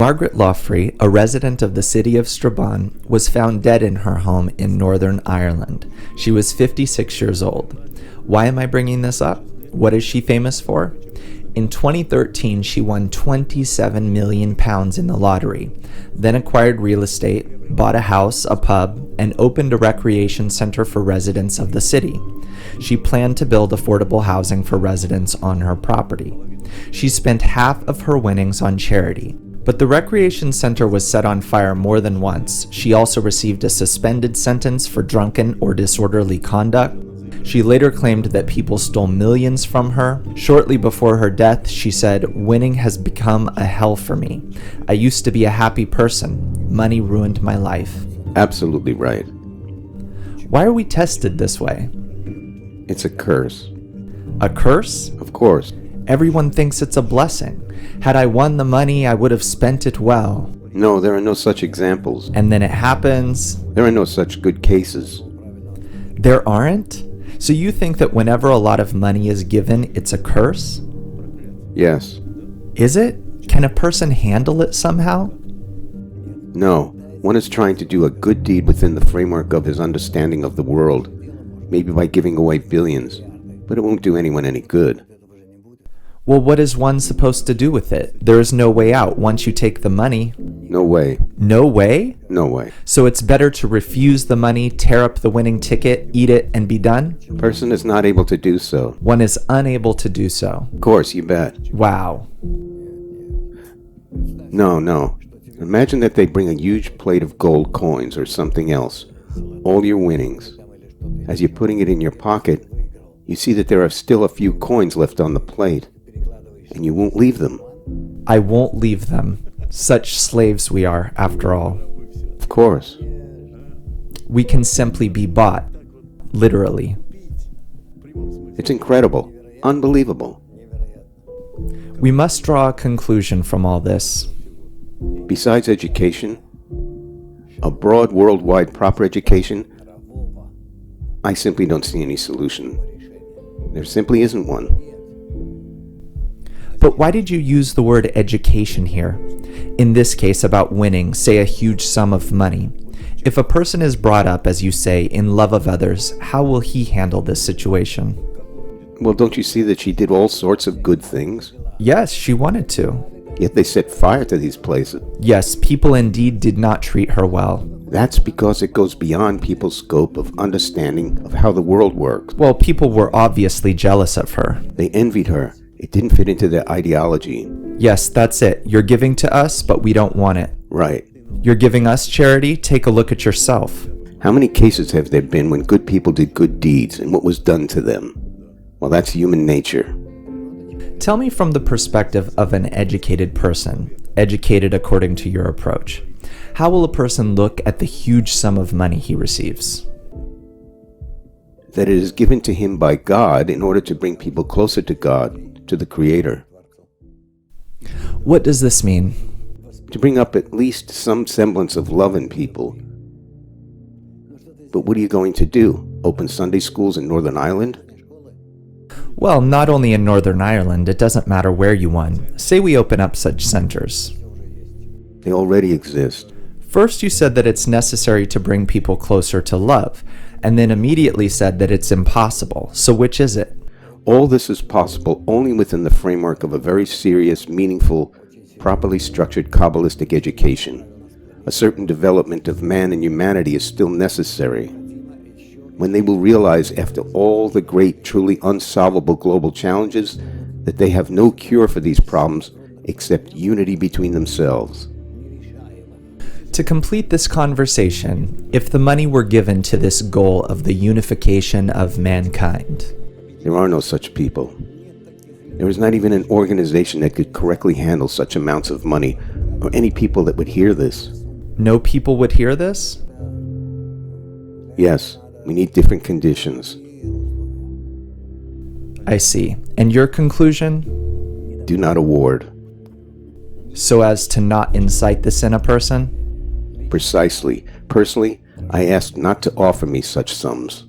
Margaret Loughrey, a resident of the city of Strabane, was found dead in her home in Northern Ireland. She was 56 years old. Why am I bringing this up? What is she famous for? In 2013, she won £27 million in the lottery, then acquired real estate, bought a house, a pub, and opened a recreation center for residents of the city. She planned to build affordable housing for residents on her property. She spent half of her winnings on charity. But the recreation center was set on fire more than once. She also received a suspended sentence for drunken or disorderly conduct. She later claimed that people stole millions from her. Shortly before her death, she said, "Winning has become a hell for me. I used to be a happy person. Money ruined my life." Absolutely right. Why are we tested this way? It's a curse. A curse? Of course. Everyone thinks it's a blessing. Had I won the money, I would have spent it well. No, there are no such examples. And then it happens. There are no such good cases. There aren't? So you think that whenever a lot of money is given, it's a curse? Yes. Is it? Can a person handle it somehow? No. One is trying to do a good deed within the framework of his understanding of the world, maybe by giving away billions, but it won't do anyone any good. Well, what is one supposed to do with it? There is no way out once you take the money. No way. No way? No way. So it's better to refuse the money, tear up the winning ticket, eat it, and be done? Person is not able to do so. One is unable to do so. Of course, you bet. Wow. No. Imagine that they bring a huge plate of gold coins or something else, all your winnings. As you're putting it in your pocket, you see that there are still a few coins left on the plate, and you won't leave them. I won't leave them. Such slaves we are, after all. Of course. We can simply be bought. Literally. It's incredible. Unbelievable. We must draw a conclusion from all this. Besides education, a broad worldwide proper education, I simply don't see any solution. There simply isn't one. But why did you use the word education here? In this case, about winning, say a huge sum of money. If a person is brought up, as you say, in love of others, how will he handle this situation? Well, don't you see that she did all sorts of good things? Yes, she wanted to. Yet they set fire to these places. Yes, people indeed did not treat her well. That's because it goes beyond people's scope of understanding of how the world works. Well, people were obviously jealous of her. They envied her. It didn't fit into their ideology. Yes, that's it. You're giving to us, but we don't want it. Right. You're giving us charity? Take a look at yourself. How many cases have there been when good people did good deeds and what was done to them? Well, that's human nature. Tell me from the perspective of an educated person, educated according to your approach. How will a person look at the huge sum of money he receives? That it is given to him by God in order to bring people closer to God, to the Creator. What does this mean? To bring up at least some semblance of love in people. But what are you going to do? Open Sunday schools in Northern Ireland? Well, not only in Northern Ireland, it doesn't matter where you won. Say we open up such centers. They already exist. First you said that it's necessary to bring people closer to love, and then immediately said that it's impossible. So which is it? All this is possible only within the framework of a very serious, meaningful, properly structured Kabbalistic education. A certain development of man and humanity is still necessary. When they will realize, after all the great, truly unsolvable global challenges, that they have no cure for these problems except unity between themselves. To complete this conversation, if the money were given to this goal of the unification of mankind, there are no such people. There is not even an organization that could correctly handle such amounts of money, or any people that would hear this. No people would hear this? Yes. We need different conditions. I see. And your conclusion? Do not award. So as to not incite this in a person? Precisely. Personally, I ask not to offer me such sums.